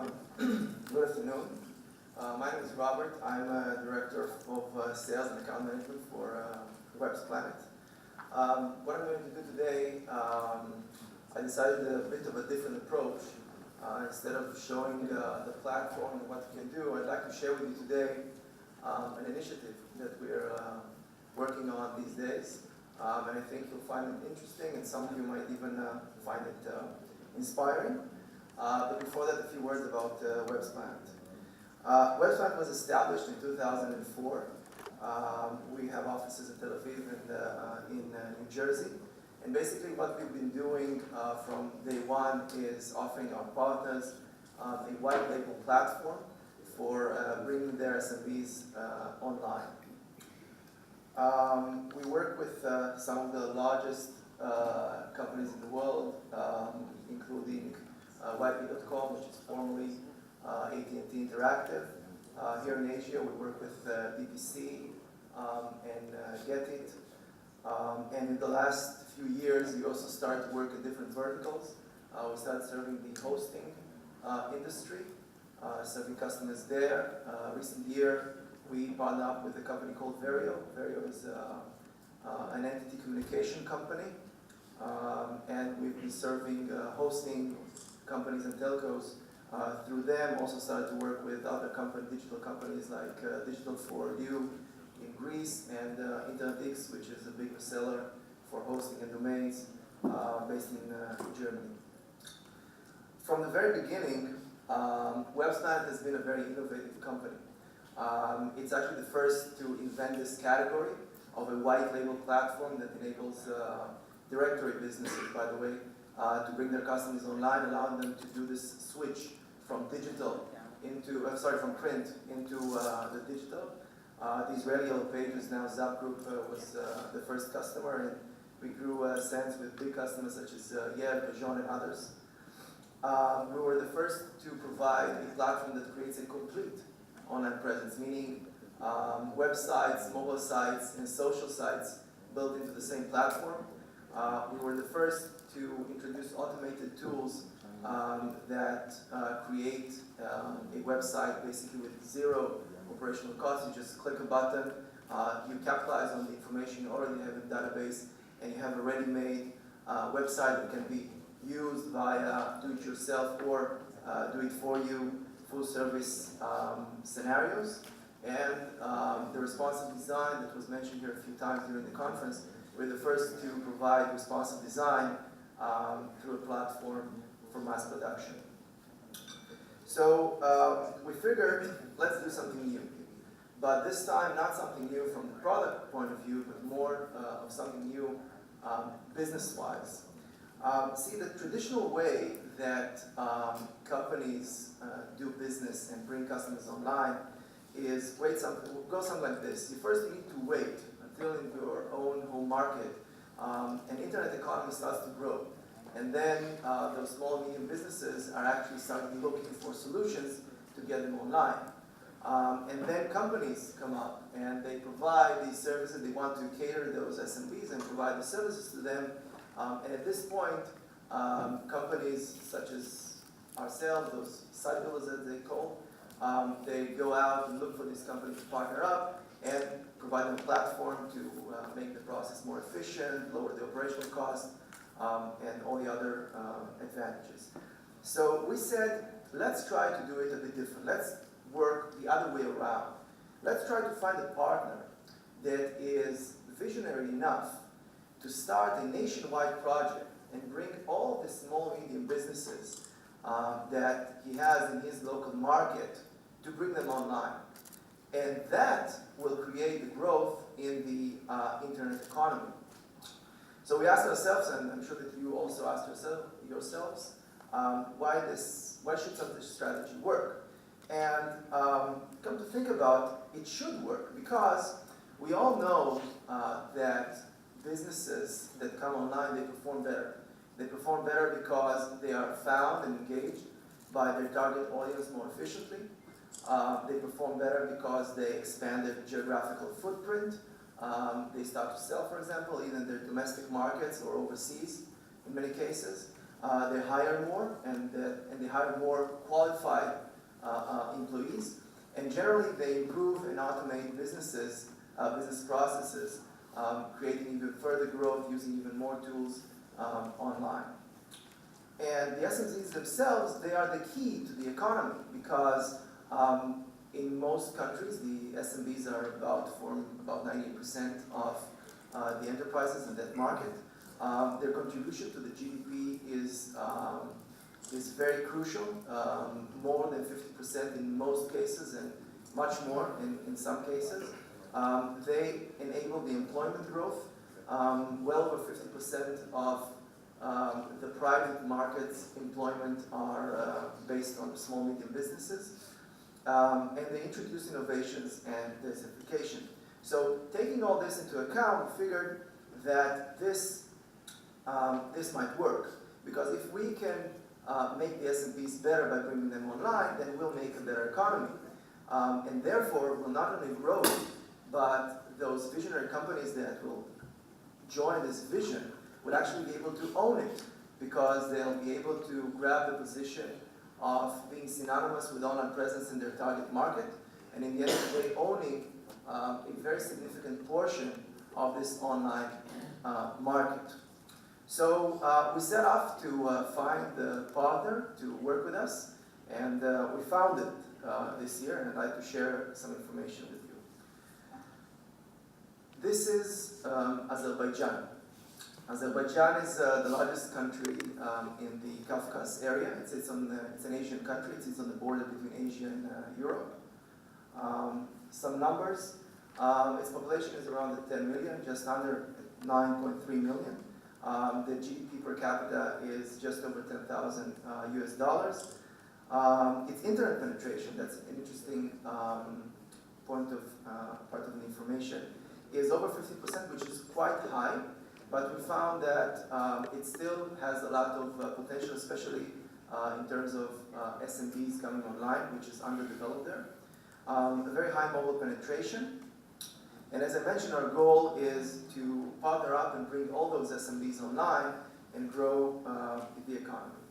Good afternoon. My name is Robert. I'm a Director of Sales and Account Management for Web's Planet. What I'm going to do today, I decided a bit of a different approach. Instead of showing the platform and what we can do, I'd like to share with you today an initiative that we're working on these days. And I think you'll find it interesting, and some of you might even find it inspiring. But before that, a few words about Web's Planet. Web's Planet was established in 2004. We have offices in Tel Aviv and in New Jersey. And basically what we've been doing from day one is offering our partners a white label platform for bringing their SMBs online. We work with some of the largest companies in the world, including YP.com, which is formerly AT&T Interactive. Here in Asia, we work with BBC and Get It. And in the last few years, we also started to work in different verticals. We started serving the hosting industry, serving customers there. Recent year, we partnered up with a company called Verio. Verio is an entity communication company. And we've been serving hosting companies and telcos through them. Also started to work with other digital companies like Digital4You in Greece and InternetX, which is a big reseller for hosting and domains based in Germany. From the very beginning, Web's Planet has been a very innovative company. It's actually the first to invent this category of a white label platform that enables directory businesses, by the way, to bring their customers online, allowing them to do this switch from digital into, from print into the digital. The Israeli Yellow Pages, now Zap Group, was the first customer, and we grew sense with big customers such as Yale, Peugeot, and others. We were the first to provide a platform that creates a complete online presence, meaning websites, mobile sites, and social sites built into the same platform. We were the first to introduce automated tools that create a website basically with zero operational costs. You just click a button, you capitalize on the information you already have in the database, and you have a ready-made website that can be used via do-it-yourself or do-it-for-you full-service scenarios. And the responsive design that was mentioned here a few times during the conference, we're the first to provide responsive design through a platform for mass production. So we figured, let's do something new. But this time, not something new from the product point of view, but more of something new business-wise. See, the traditional way that companies do business and bring customers online is go something like this. You first need to wait until in your own home market an internet economy starts to grow. And then those small and medium businesses are actually starting looking for solutions to get them online. And then companies come up and they provide these services. They want to cater to those SMBs and provide the services to them. And at this point, companies such as ourselves, those site builders as they call, they go out and look for these companies to partner up and provide them a platform to make the process more efficient, lower the operational cost, and all the other advantages. So we said, let's try to do it a bit different. Let's work the other way around. Let's try to find a partner that is visionary enough to start a nationwide project and bring all the small and medium businesses that he has in his local market to bring them online. And that will create the growth in the internet economy. So we asked ourselves, and I'm sure that you also asked yourselves, why should such a strategy work? And come to think about, it should work because we all know that businesses that come online, they perform better. They perform better because they are found and engaged by their target audience more efficiently. They perform better because they expand their geographical footprint. They start to sell, for example, either in their domestic markets or overseas in many cases. They hire more and they hire more qualified employees, and generally they improve and automate business processes, creating even further growth using even more tools online. And the SMEs themselves, they are the key to the economy because in most countries, the SMBs form about 90% of the enterprises in that market. Their contribution to the GDP is very crucial, more than 50% in most cases and much more in some cases. They enable the employment growth. Well over 50% of the private market's employment are based on small, medium businesses. And they introduce innovations and diversification. So taking all this into account, we figured that this might work. Because if we can make the SMBs better by bringing them online, then we'll make a better economy. And therefore, we'll not only grow, but those visionary companies that will join this vision will actually be able to own it, because they'll be able to grab the position of being synonymous with online presence in their target market, and in the end of the day, owning a very significant portion of this online market. So we set off to find the partner to work with us, and we found it this year, and I'd like to share some information with you. This is Azerbaijan. Azerbaijan is the largest country in the Caucasus area. It's an Asian country. It sits on the border between Asia and Europe. Some numbers. Its population is around 10 million, just under 9.3 million. The GDP per capita is just over $10,000 US. Its internet penetration, that's an interesting part of the information, is over 50%, which is quite high. But we found that it still has a lot of potential, especially in terms of SMBs coming online, which is underdeveloped there. A very high mobile penetration. And as I mentioned, our goal is to partner up and bring all those SMBs online and grow the economy.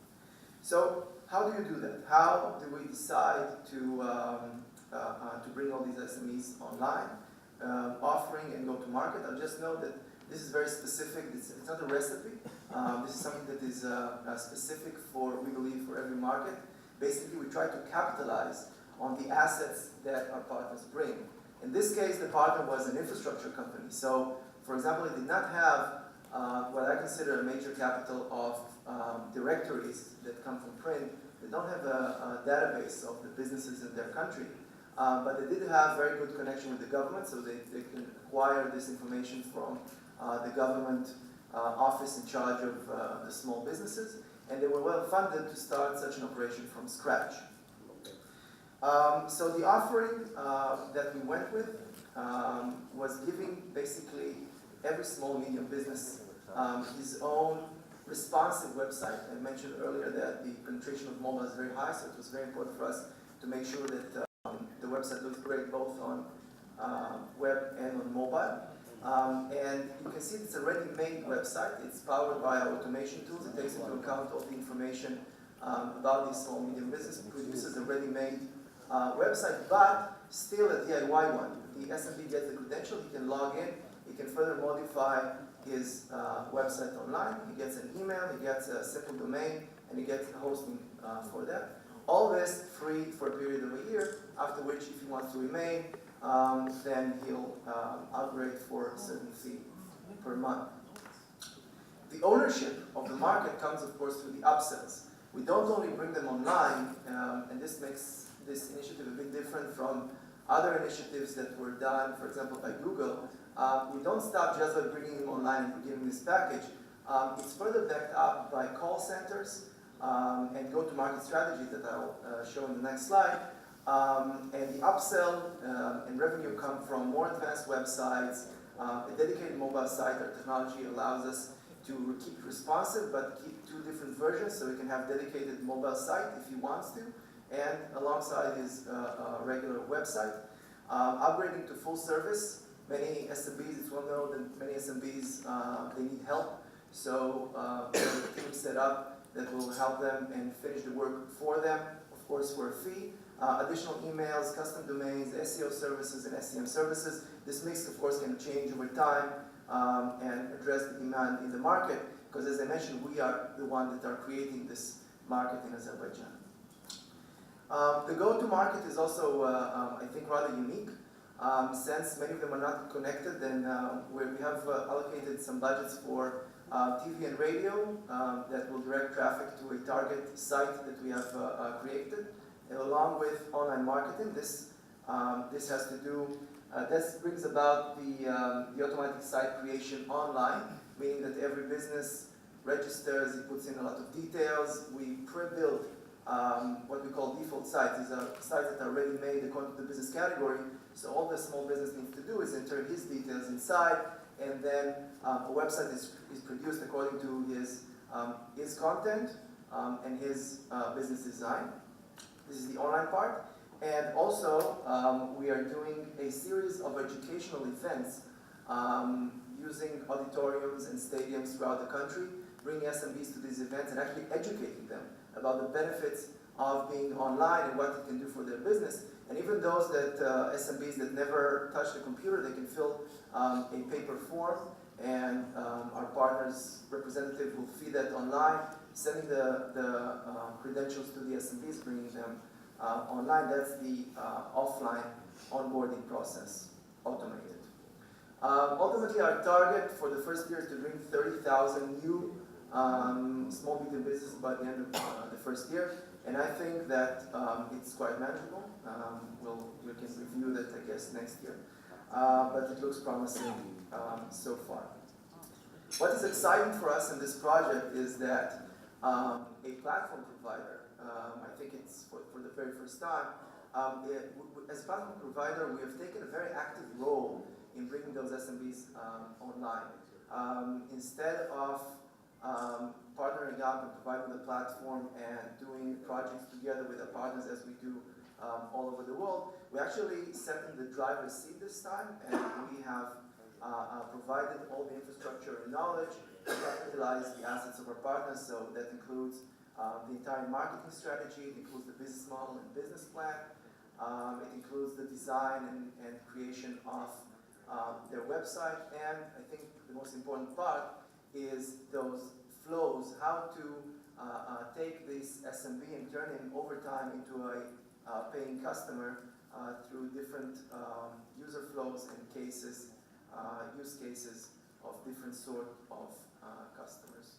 So how do you do that? How do we decide to bring all these SMEs online, offering and go to market? I'll just note that this is very specific. It's not a recipe. This is something that is specific we believe, for every market. Basically, we try to capitalize on the assets that our partners bring. In this case, the partner was an infrastructure company. So, for example, it did not have what I consider a major capital of directories that come from print. They don't have a database of the businesses in their country. But they did have very good connection with the government, so they can acquire this information from the government office in charge of the small businesses, and they were well funded to start such an operation from scratch. So the offering that we went with was giving basically every small medium business his own responsive website. I mentioned earlier that the penetration of mobile is very high, so it was very important for us to make sure that the website looks great both on web and on mobile. And you can see it's a ready-made website. It's powered by our automation tools. It takes into account all the information about these small medium business. It produces a ready-made website, but still a DIY one. The SMB gets the credential, he can log in, he can further modify his website online, he gets an email, he gets a simple domain, and he gets hosting for that. All this free for a period of a year, after which, if he wants to remain, then he'll upgrade for a certain fee per month. The ownership of the market comes, of course, through the upsells. We don't only bring them online, and this makes this initiative a bit different from other initiatives that were done, for example, by Google. We don't stop just by bringing them online and giving this package. It's further backed up by call centers and go-to-market strategies that I'll show in the next slide. And the upsell and revenue come from more advanced websites, a dedicated mobile site. Our technology allows us to keep it responsive, but keep two different versions, so we can have dedicated mobile site if he wants to, and alongside his regular website. Upgrading to full service. Many SMBs, it's well known that many SMBs, they need help. So the team set up that will help them and finish the work for them, of course for a fee. Additional emails, custom domains, SEO services, and SEM services. This mix, of course, can change over time and address the demand in the market, because as I mentioned, we are the ones that are creating this market in Azerbaijan. The go-to-market is also, I think, rather unique. Since many of them are not connected, then we have allocated some budgets for TV and radio that will direct traffic to a target site that we have created, along with online marketing. This has to do, this brings about the automatic site creation online, meaning that every business registers, it puts in a lot of details. We pre-build what we call default sites. These are sites that are already made according to the business category. So all the small business needs to do is enter his details inside, and then a website is produced according to his content and his business design. This is the online part. And also, we are doing a series of educational events using auditoriums and stadiums throughout the country, bringing SMBs to these events and actually educating them about the benefits of being online and what it can do for their business. And even those that SMBs that never touch the computer, they can fill a paper form, and our partner's representative will feed that online, sending the credentials to the SMBs, bringing them online. That's the offline onboarding process, automated. Ultimately, our target for the first year is to bring 30,000 new small medium businesses by the end of the first year, and I think that it's quite manageable. We can review that, I guess, next year, but it looks promising so far. What is exciting for us in this project is that a platform provider, I think it's for the very first time, as a platform provider, we have taken a very active role in bringing those SMBs online. Instead of partnering up and providing the platform and doing projects together with our partners as we do all over the world, we actually sat in the driver's seat this time, and we have provided all the infrastructure and knowledge to capitalize the assets of our partners. So that includes the entire marketing strategy, it includes the business model and business plan, it includes the design and creation of their website, and I think the most important part is those flows, how to take this SMB and turn him over time into a paying customer through different user flows and cases, use cases of different sort of customers.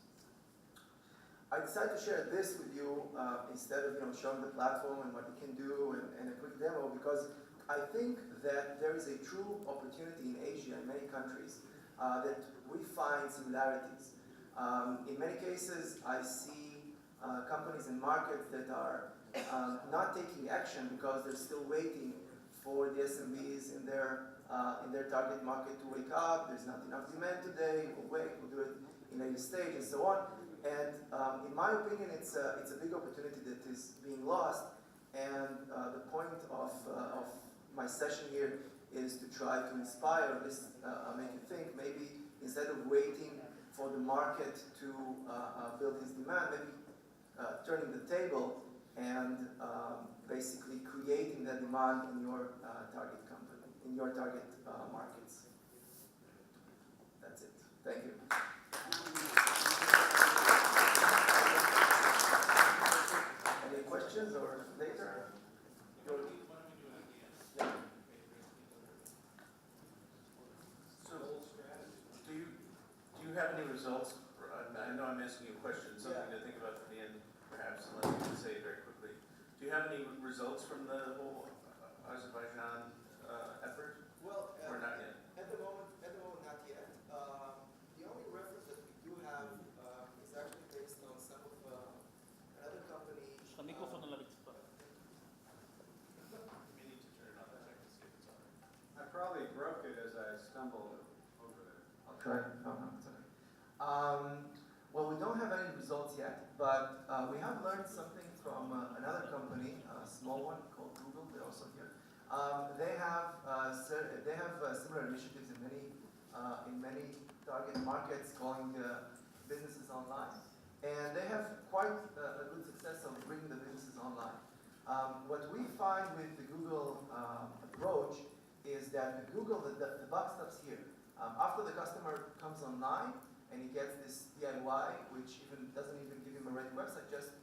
I decided to share this with you instead of showing the platform and what it can do and a quick demo, because I think that there is a true opportunity in Asia, in many countries, that we find similarities. In many cases, I see companies and markets that are not taking action because they're still waiting for the SMBs in their target market to wake up. There's not enough demand today. We'll wait. We'll do it in a stage and so on. And in my opinion, it's a big opportunity that is being lost. And the point of my session here is to try to inspire this, make you think. Maybe instead of waiting for the market to build his demand, maybe turning the table and basically creating that demand in your target company, in your target markets. That's it. Thank you. Any questions or later? Yeah. So, do you have any results? I know I'm asking you a question, something to think about at the end, perhaps, unless you can say it very quickly. Do you have any results from the whole Azerbaijan effort? Well, or not yet? At the moment, not yet. The only reference that we do have is actually based on some of another company. You need to turn it on, I can see if it's on. I probably broke it as I stumbled over there. I'll try. Oh, no, it's okay. Well, we don't have any results yet, but we have learned something from another company, a small one called Google. They're also here. They have similar initiatives in many target markets, calling businesses online. and they have quite a good success of bringing the businesses online. What we find with the Google approach is that the buck stops here. After the customer comes online and he gets this DIY, which doesn't even give him a ready website, just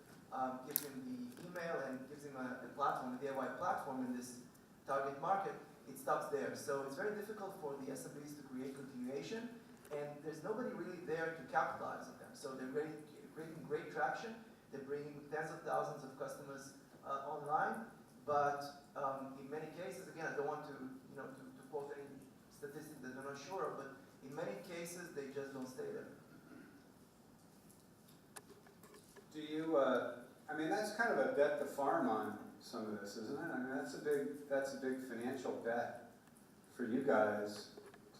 gives him the email and gives him a platform, a DIY platform in this target market, it stops there. So it's very difficult for the SMBs to create continuation, and there's nobody really there to capitalize on them. So they're creating great traction. They're bringing tens of thousands of customers online, but in many cases, again, I don't want to quote any statistics that I'm not sure of, but in many cases, they just don't stay there. Do you, I mean, that's kind of a bet the farm on some of this, isn't it? I mean, that's a big financial bet for you guys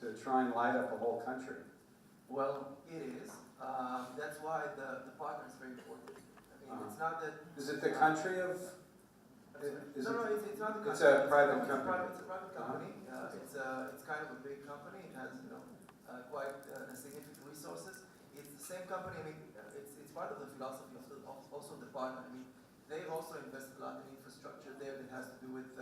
to try and light up a whole country. Well, it is. That's why the partner is very important. I mean, it's not that... Is it the country of... It's not the country. It's a private company. It's a private company. It's kind of a big company. It has, quite significant resources. It's the same company. I mean, it's part of the philosophy of also the partner. I mean, they've also invested a lot in infrastructure there that has to do with,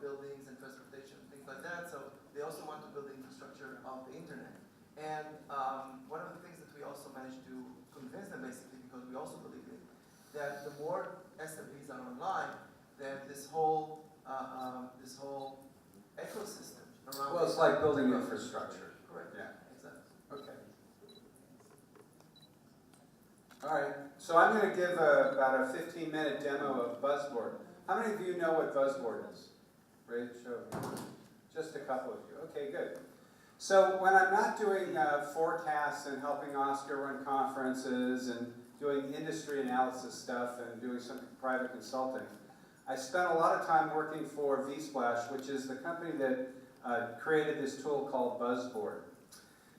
buildings and transportation, things like that. So they also want to build the infrastructure of the internet. And one of the things that we also managed to convince them, basically, because we also believe in, that the more SMBs are online, then this whole ecosystem around. Well, it's like building infrastructure. Correct. Yeah. Exactly. Okay. All right. So I'm going to give about a 15-minute demo of Buzzboard. How many of you know what Buzzboard is? Raise show. Just a couple of you. Okay, good. So when I'm not doing forecasts and helping Oscar run conferences and doing industry analysis stuff and doing some private consulting, I spent a lot of time working for vSplash, which is the company that created this tool called Buzzboard.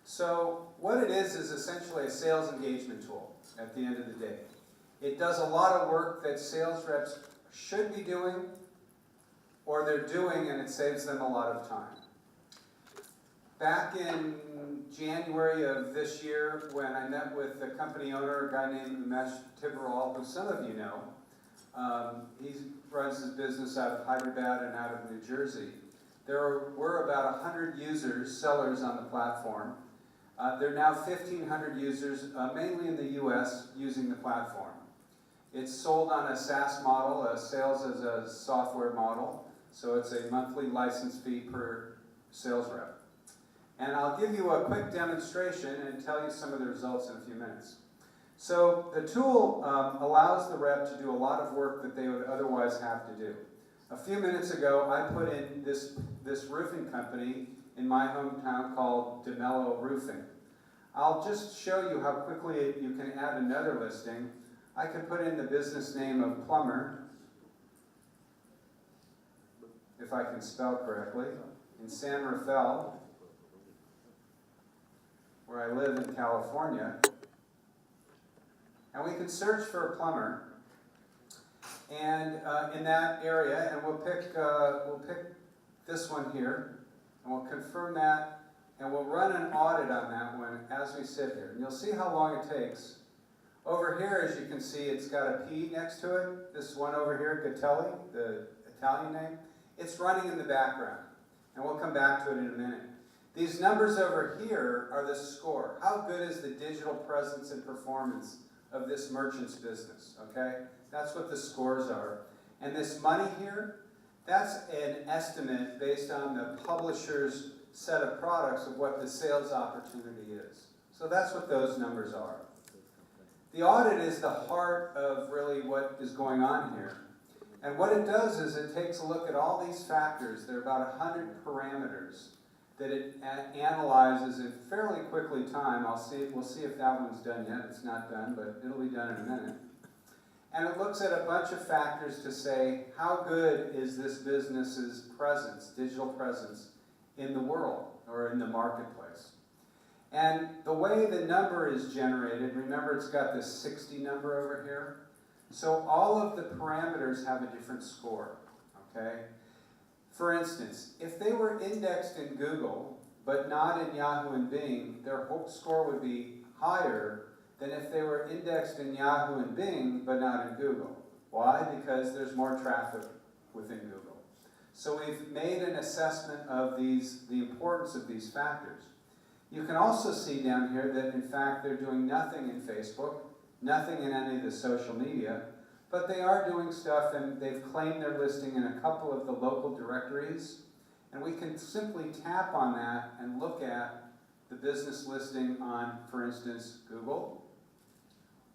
So what it is essentially a sales engagement tool at the end of the day. It does a lot of work that sales reps should be doing, or they're doing, and it saves them a lot of time. Back in January of this year, when I met with the company owner, a guy named Umesh Tibrewal, who some of you know, he runs his business out of Hyderabad and out of New Jersey. There were about 100 users, sellers on the platform. There are now 1,500 users, mainly in the US, using the platform. It's sold on a SaaS model, a sales as a software model, so it's a monthly license fee per sales rep. And I'll give you a quick demonstration and tell you some of the results in a few minutes. So the tool allows the rep to do a lot of work that they would otherwise have to do. A few minutes ago, I put in this roofing company in my hometown called DeMello Roofing. I'll just show you how quickly you can add another listing. I could put in the business name of plumber, if I can spell correctly, in San Rafael, where I live in California. And we can search for a plumber, and in that area, and we'll pick this one here, and we'll confirm that, and we'll run an audit on that one as we sit here. And you'll see how long it takes. Over here, as you can see, it's got a P next to it. This one over here, Gatelli, the Italian name, it's running in the background, and we'll come back to it in a minute. These numbers over here are the score. How good is the digital presence and performance of this merchant's business, okay? That's what the scores are. And this money here, that's an estimate based on the publisher's set of products of what the sales opportunity is. So that's what those numbers are. The audit is the heart of really what is going on here. And what it does is it takes a look at all these factors. There are about 100 parameters that it analyzes in fairly quickly time. We'll see if that one's done yet. It's not done, but it'll be done in a minute. And it looks at a bunch of factors to say, how good is this business's presence, digital presence, in the world or in the marketplace? And the way the number is generated, remember it's got this 60 number over here? So all of the parameters have a different score, okay? For instance, if they were indexed in Google, but not in Yahoo and Bing, their whole score would be higher than if they were indexed in Yahoo and Bing, but not in Google. Why? Because there's more traffic within Google. So we've made an assessment of the importance of these factors. You can also see down here that in fact they're doing nothing in Facebook, nothing in any of the social media, but they are doing stuff and they've claimed their listing in a couple of the local directories. And we can simply tap on that and look at the business listing on, for instance, Google.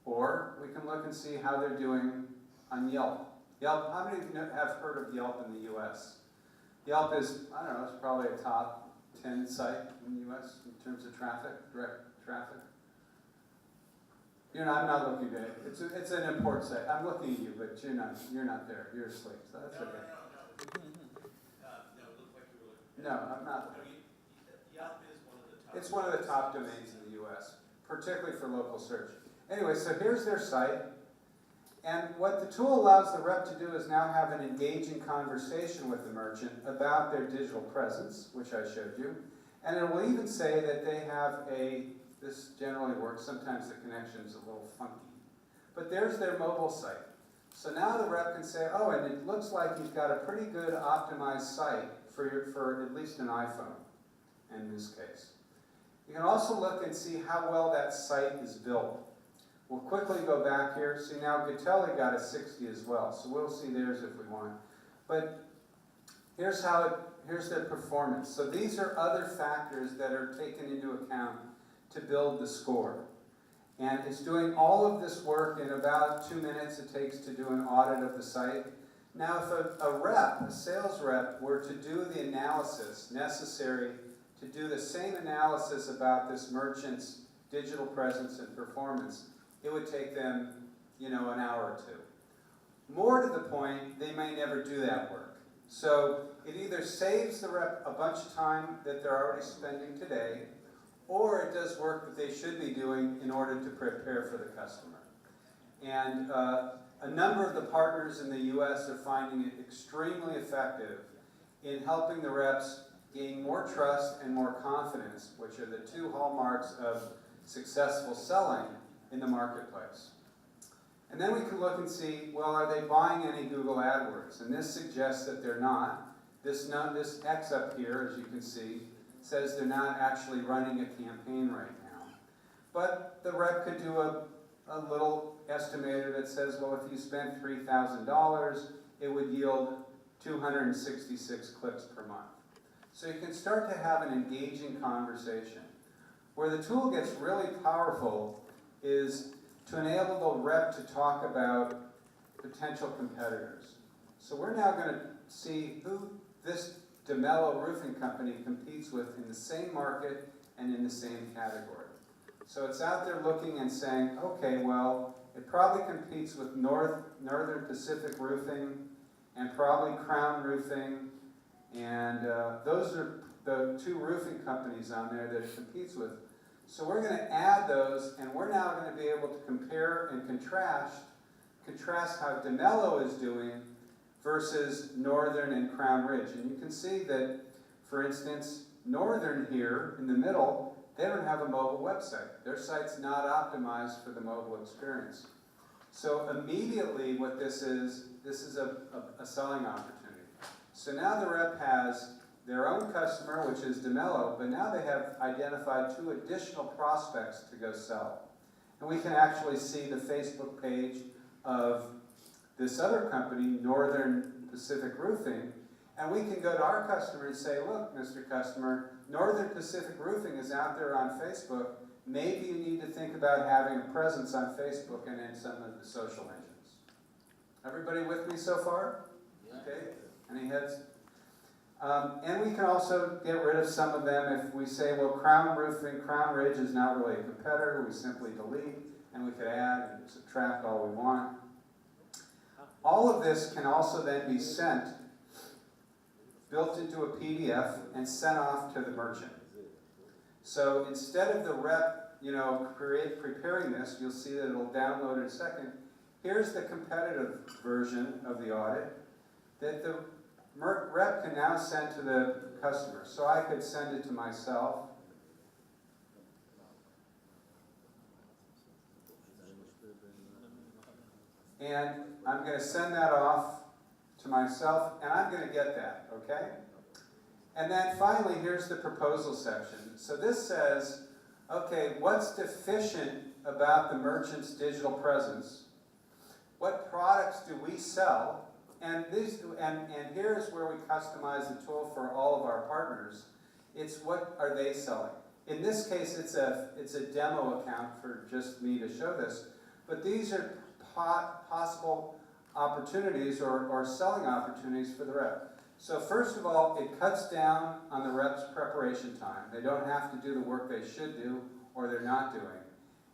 Or we can look and see how they're doing on Yelp. Yelp, how many of you have heard of Yelp in the US? Yelp is, I don't know, it's probably a top 10 site in the US in terms of traffic, direct traffic. I'm not looking at it. It's an important site. I'm looking at you, but you're not there. You're asleep, so that's okay. No, it looked like you were looking. No, I'm not. No, Yelp is one of the top. It's one of the top domains in the US, particularly for local search. Anyway, so here's their site. And what the tool allows the rep to do is now have an engaging conversation with the merchant about their digital presence, which I showed you. And it will even say that they have this generally works, sometimes the connection's a little funky. But there's their mobile site. So now the rep can say, oh, and it looks like you've got a pretty good optimized site for at least an iPhone, in this case. You can also look and see how well that site is built. We'll quickly go back here. See now Gatelli got a 60 as well, so we'll see theirs if we want. But here's their performance. So these are other factors that are taken into account to build the score. And it's doing all of this work in about 2 minutes it takes to do an audit of the site. Now if a sales rep, were to do the analysis necessary to do the same analysis about this merchant's digital presence and performance, it would take them, an hour or two. More to the point, they may never do that work. So it either saves the rep a bunch of time that they're already spending today, or it does work that they should be doing in order to prepare for the customer. And a number of the partners in the US are finding it extremely effective in helping the reps gain more trust and more confidence, which are the two hallmarks of successful selling in the marketplace. And then we can look and see, well, are they buying any Google AdWords? And this suggests that they're not. This X up here, as you can see, says they're not actually running a campaign right now. But the rep could do a little estimator that says, well, if you spent $3,000, it would yield 266 clicks per month. So you can start to have an engaging conversation. Where the tool gets really powerful is to enable the rep to talk about potential competitors. So we're now going to see who this DeMello roofing company competes with in the same market and in the same category. So it's out there looking and saying, okay, well, it probably competes with Northern Pacific Roofing and probably Crown Roofing, and those are the two roofing companies on there that it competes with. So we're going to add those, and we're now going to be able to compare and contrast how DeMello is doing versus Northern and Crown Ridge. And you can see that, for instance, Northern here in the middle, they don't have a mobile website. Their site's not optimized for the mobile experience. So immediately what this is a selling opportunity. So now the rep has their own customer, which is DeMello, but now they have identified 2 additional prospects to go sell. And we can actually see the Facebook page of this other company, Northern Pacific Roofing, and we can go to our customer and say, look, Mr. Customer, Northern Pacific Roofing is out there on Facebook. Maybe you need to think about having a presence on Facebook and in some of the social engines. Everybody with me so far? Yeah. Okay, any heads? And we can also get rid of some of them if we say, well, Crown Roofing, Crown Ridge is not really a competitor. We simply delete, and we could add and subtract all we want. All of this can also then be sent, built into a PDF, and sent off to the merchant. So instead of the rep, preparing this, you'll see that it'll download in a second. Here's the competitive version of the audit that the rep can now send to the customer. So I could send it to myself. and I'm going to send that off to myself, and I'm going to get that, okay? And then finally, here's the proposal section. So this says, okay, what's deficient about the merchant's digital presence? What products do we sell? And here's where we customize the tool for all of our partners. It's what are they selling? In this case, it's a demo account for just me to show this, but these are possible opportunities or selling opportunities for the rep. So first of all, it cuts down on the rep's preparation time. They don't have to do the work they should do or they're not doing.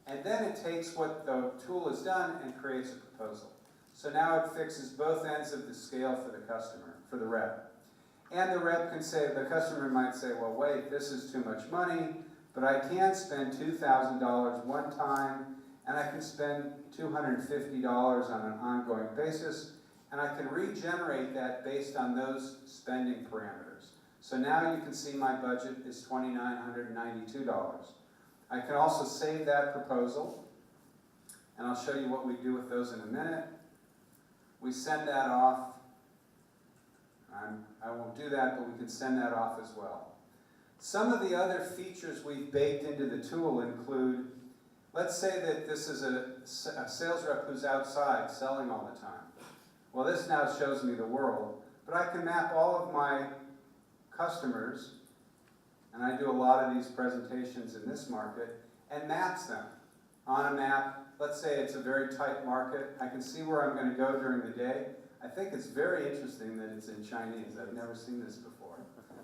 And then it takes what the tool has done and creates a proposal. So now it fixes both ends of the scale for the customer, for the rep. And the rep can say, the customer might say, well, wait, this is too much money, but I can spend $2,000 one time, and I can spend $250 on an ongoing basis, and I can regenerate that based on those spending parameters. So now you can see my budget is $2,992. I can also save that proposal, and I'll show you what we do with those in a minute. We send that off. I won't do that, but we can send that off as well. Some of the other features we've baked into the tool include, let's say that this is a sales rep who's outside selling all the time. Well, this now shows me the world, but I can map all of my customers, and I do a lot of these presentations in this market, and maps them on a map. Let's say it's a very tight market. I can see where I'm going to go during the day. I think it's very interesting that it's in Chinese. I've never seen this before.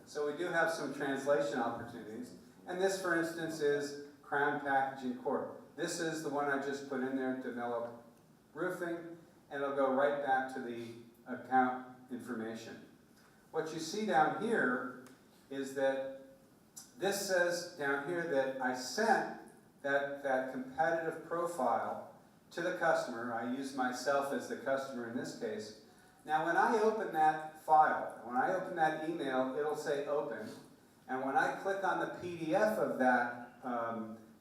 So we do have some translation opportunities. And this, for instance, is Crown Packaging Corp. This is the one I just put in there, develop roofing, and it'll go right back to the account information. What you see down here is that this says down here that I sent that competitive profile to the customer. I use myself as the customer in this case. Now when I open that file, when I open that email, it'll say open. And when I click on the PDF of that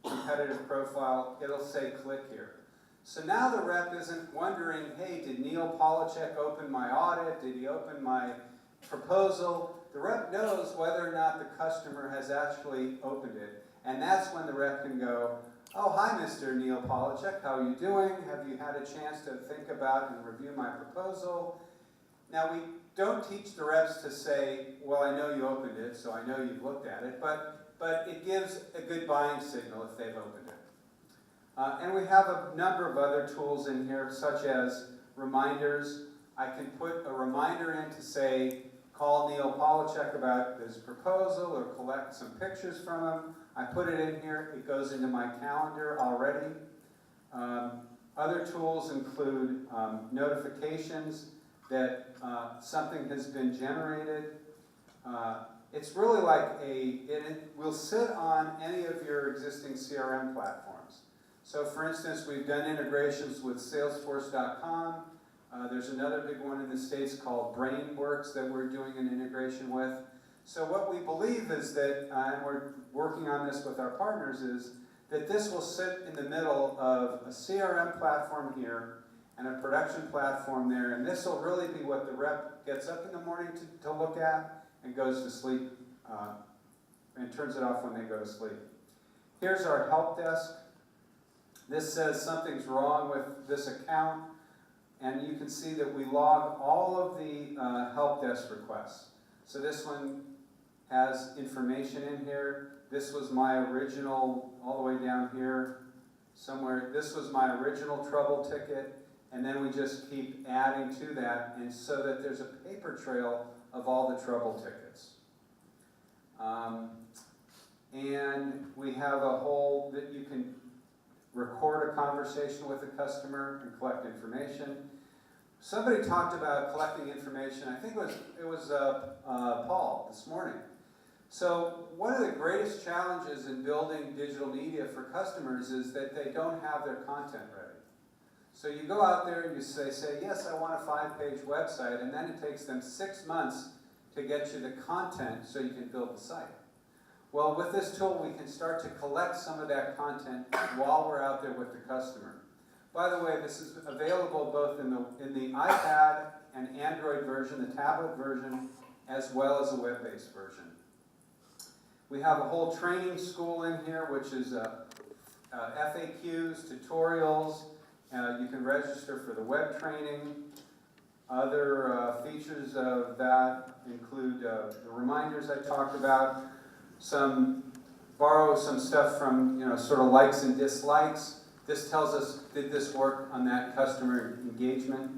competitive profile, it'll say click here. So now the rep isn't wondering, hey, did Neil Polachek open my audit? Did he open my proposal? The rep knows whether or not the customer has actually opened it. And that's when the rep can go, oh, hi, Mr. Neil Polachek, how are you doing? Have you had a chance to think about and review my proposal? Now, we don't teach the reps to say, well, I know you opened it, so I know you've looked at it, but it gives a good buying signal if they've opened it. And we have a number of other tools in here, such as reminders. I can put a reminder in to say, call Neil Polachek about this proposal or collect some pictures from him. I put it in here, it goes into my calendar already. Other tools include notifications that something has been generated. It's really like it will sit on any of your existing CRM platforms. So for instance, we've done integrations with Salesforce.com. There's another big one in the States called BrainWorks that we're doing an integration with. So what we believe is that, and we're working on this with our partners, is that this will sit in the middle of a CRM platform here and a production platform there, and this will really be what the rep gets up in the morning to look at and goes to sleep, and turns it off when they go to sleep. Here's our help desk. This says something's wrong with this account, and you can see that we log all of the help desk requests. So this one has information in here. This was my original, all the way down here somewhere, this was my original trouble ticket, and then we just keep adding to that, and so that there's a paper trail of all the trouble tickets. And we have a whole that you can record a conversation with a customer and collect information. Somebody talked about collecting information. I think it was Paul this morning. So one of the greatest challenges in building digital media for customers is that they don't have their content ready. So you go out there and you say, yes, I want a 5-page website, and then it takes them 6 months to get you the content so you can build the site. Well, with this tool, we can start to collect some of that content while we're out there with the customer. By the way, this is available both in the iPad and Android version, the tablet version, as well as a web-based version. We have a whole training school in here, which is FAQs, tutorials. You can register for the web training. Other features of that include the reminders I talked about. Borrow some stuff from sort of likes and dislikes. This tells us, did this work on that customer engagement?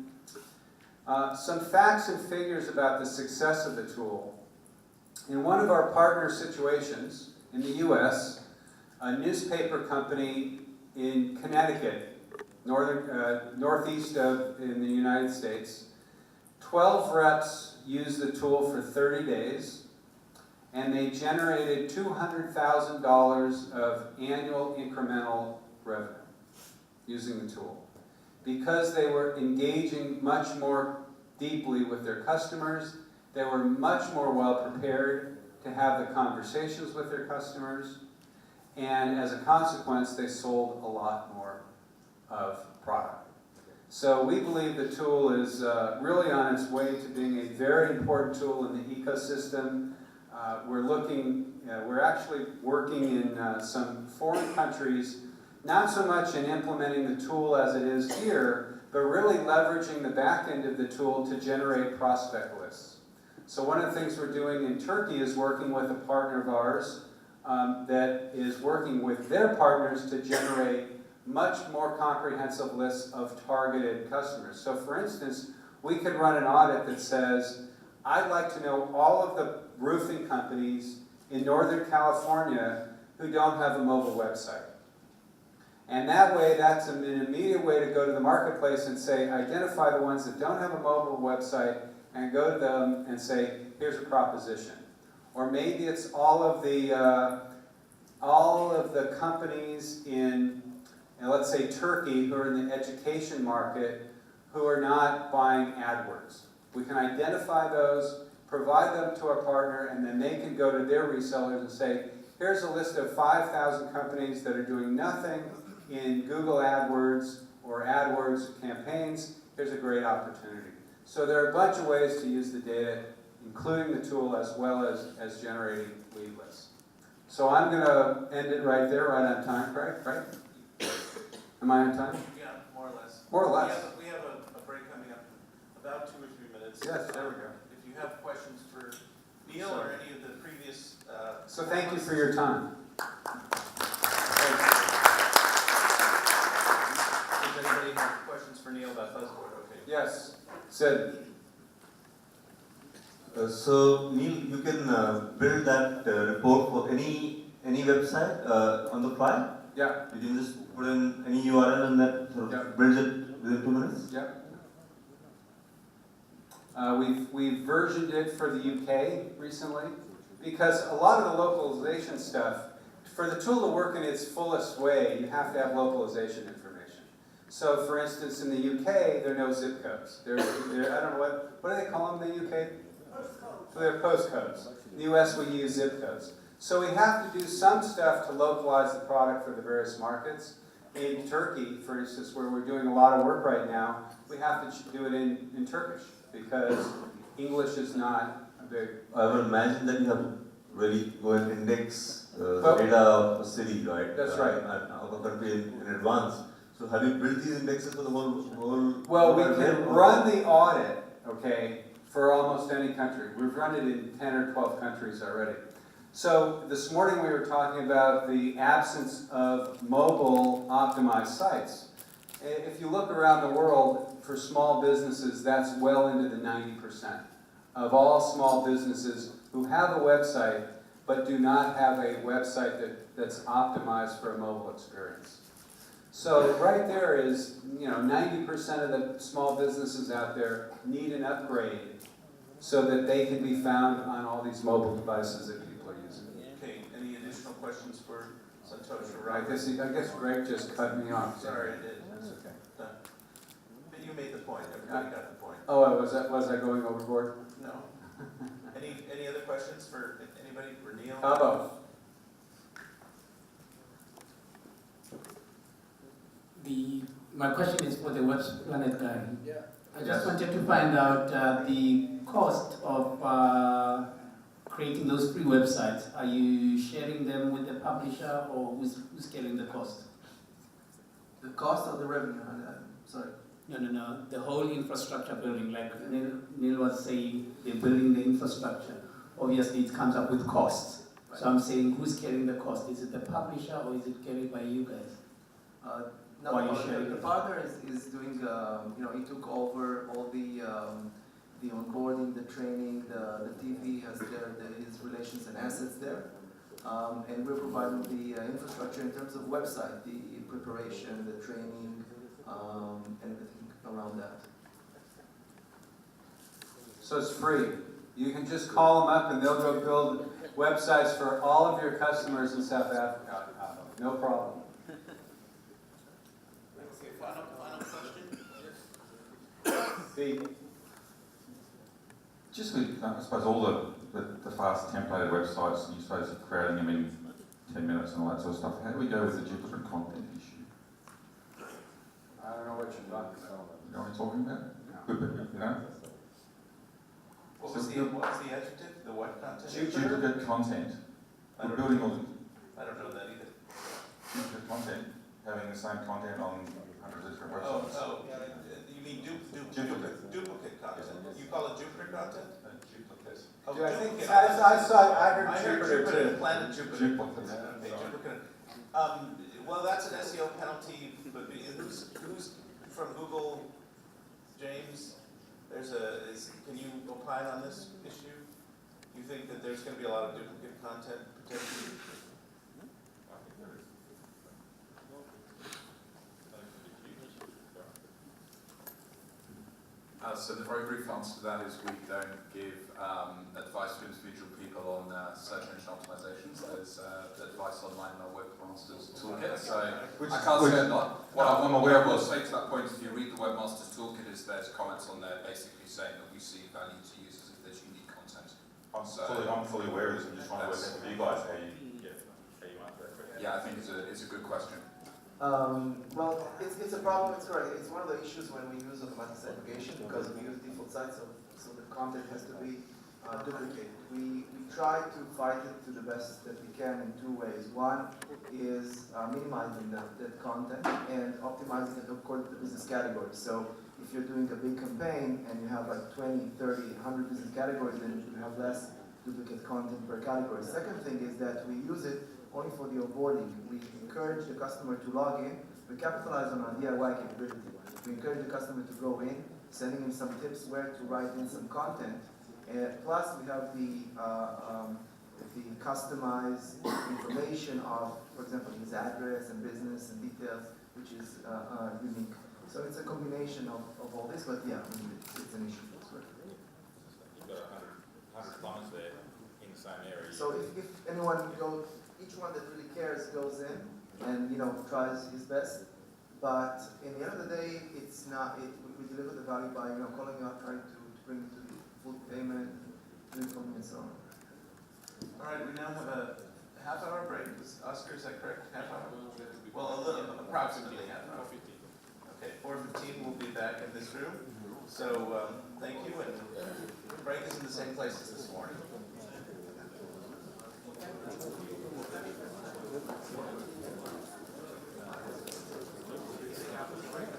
Some facts and figures about the success of the tool. In one of our partner situations in the US, a newspaper company in Connecticut, northeast in the United States, 12 reps used the tool for 30 days, and they generated $200,000 of annual incremental revenue using the tool. Because they were engaging much more deeply with their customers, they were much more well prepared to have the conversations with their customers, and as a consequence, they sold a lot more of product. So we believe the tool is really on its way to being a very important tool in the ecosystem. We're actually working in some foreign countries, not so much in implementing the tool as it is here, but really leveraging the back end of the tool to generate prospect lists. So one of the things we're doing in Turkey is working with a partner of ours that is working with their partners to generate much more comprehensive lists of targeted customers. So for instance, we could run an audit that says, I'd like to know all of the roofing companies in Northern California who don't have a mobile website. And that way, that's an immediate way to go to the marketplace and say, identify the ones that don't have a mobile website and go to them and say, here's a proposition. Or maybe it's all of the companies in, let's say, Turkey, who are in the education market, who are not buying AdWords. We can identify those, provide them to our partner, and then they can go to their resellers and say, here's a list of 5,000 companies that are doing nothing in Google AdWords or AdWords campaigns. Here's a great opportunity. So there are a bunch of ways to use the data, including the tool as well as generating lead lists. So I'm going to end it right there, right on time, Craig, right? Am I on time? Yeah, more or less. More or less. We have a break coming up, about 2 or 3 minutes. Yes, there we go. If you have questions for Neil or any of the previous... So thank you for your time. Does anybody have questions for Neil about Buzzboard? Okay. Yes, Sid. So Neil, you can build that report for any website on the fly. Yeah. You can just put in any URL and that sort of builds it within 2 minutes. Yeah. We've versioned it for the UK recently because a lot of the localization stuff, for the tool to work in its fullest way, you have to have localization information. So, for instance, in the UK, there are no zip codes. I don't know what do they call them in the UK? Postcodes. So they're postcodes. In the US, we use zip codes. So we have to do some stuff to localize the product for the various markets. In Turkey, for instance, where we're doing a lot of work right now, we have to do it in Turkish because English is not a big... I would imagine that you have to really go and index the data of a city, right? That's right. And of a country in advance. So have you built these indexes for the whole Well, we can run the audit, okay, for almost any country. We've run it in 10 or 12 countries already. So this morning we were talking about the absence of mobile optimized sites. If you look around the world, for small businesses, that's well into the 90% of all small businesses who have a website but do not have a website that's optimized for a mobile experience. So right there is, 90% of the small businesses out there need an upgrade so that they can be found on all these mobile devices that people are using. Okay, any additional questions for Santosh or I Robert? guess Greg just cut me off. Sorry, I did. That's okay. Done. But you made the point. Everybody got the point. Oh, was I going overboard? No. Any other questions for anybody? For Neil? Cabo. The My question is for the Web Planet guy. Yeah. I Yes. just wanted to find out the cost of creating those free websites. Are you sharing them with the publisher, or who's carrying the cost? The cost of the revenue, sorry. No. The whole infrastructure building, like Neil was saying, they're building the infrastructure. Obviously, it comes up with costs. So I'm saying, who's carrying the cost? Is it the publisher, or is it carried by you guys? No, Why are you sharing the it? partner is doing, he took over all the onboarding, the training, the TV has his relations and assets there. And we're providing the infrastructure in terms of website, the preparation, the training, and everything around that. So it's free. You can just call them up and they'll go build websites for all of your customers in South Africa. No problem. Okay, final question? The, Just with, I suppose, all the fast templated websites, and you suppose you're creating them in 10 minutes and all that sort of stuff, how do we go with the duplicate content issue? I don't know what you're talking about. You know what I'm talking about? You know? What was the adjective? The what content? Duplicate content. We're building all the I don't know that either. duplicate content, having the same content on hundreds of different websites. You mean duplicate content? You call it Jupiter content? Duplicate. Oh, I think, duplicate. I heard I heard Jupiter Jupiter, too. planet Jupiter. Duplicate. Okay, Jupiter. Well, that's an SEO penalty, but who's from Google, James? Can you opine on this issue? You think that there's going to be a lot of duplicate content potentially? So the very brief answer to that is we don't give advice to individual people on search engine optimizations. There's advice online in our Webmasters Toolkit. So I can't say a lot. What I'm aware of, say to that point, if you read the Webmasters Toolkit, there's comments on there basically saying that we see value to users if there's unique content. I'm fully aware of this. I'm just trying to work out with you guys how you answer that question. Yeah, I think it's a good question. Well, it's a problem, it's correct. It's one of the issues when we use automatic segregation because we use default sites, so the content has to be duplicated. We try to fight it to the best that we can in two ways. One is minimizing that content and optimizing it according to the business categories. So if you're doing a big campaign and you have like 20, 30, 100 business categories, then you have less duplicate content per category. Second thing is that we use it only for the onboarding. We encourage the customer to log in. We capitalize on our DIY capability. We encourage the customer to go in, sending him some tips where to write in some content. Plus, we have the customized information of, for example, his address and business and details, which is unique. So it's a combination of all this, but yeah, I mean, it's an issue. You've got 100 clients there in the same area. So if anyone goes, each one that really cares goes in and tries his best, but in the end of the day, it's not. We deliver the value by calling you out, trying to bring it to the full payment, doing something and so on. All right, we now have a half-hour break. Oscar, is that correct? Half hour? Well, a little, approximately half hour. 4:15. Okay, 4:15. We'll be back in this room. So thank you, and the break is in the same place as this morning. Thank you.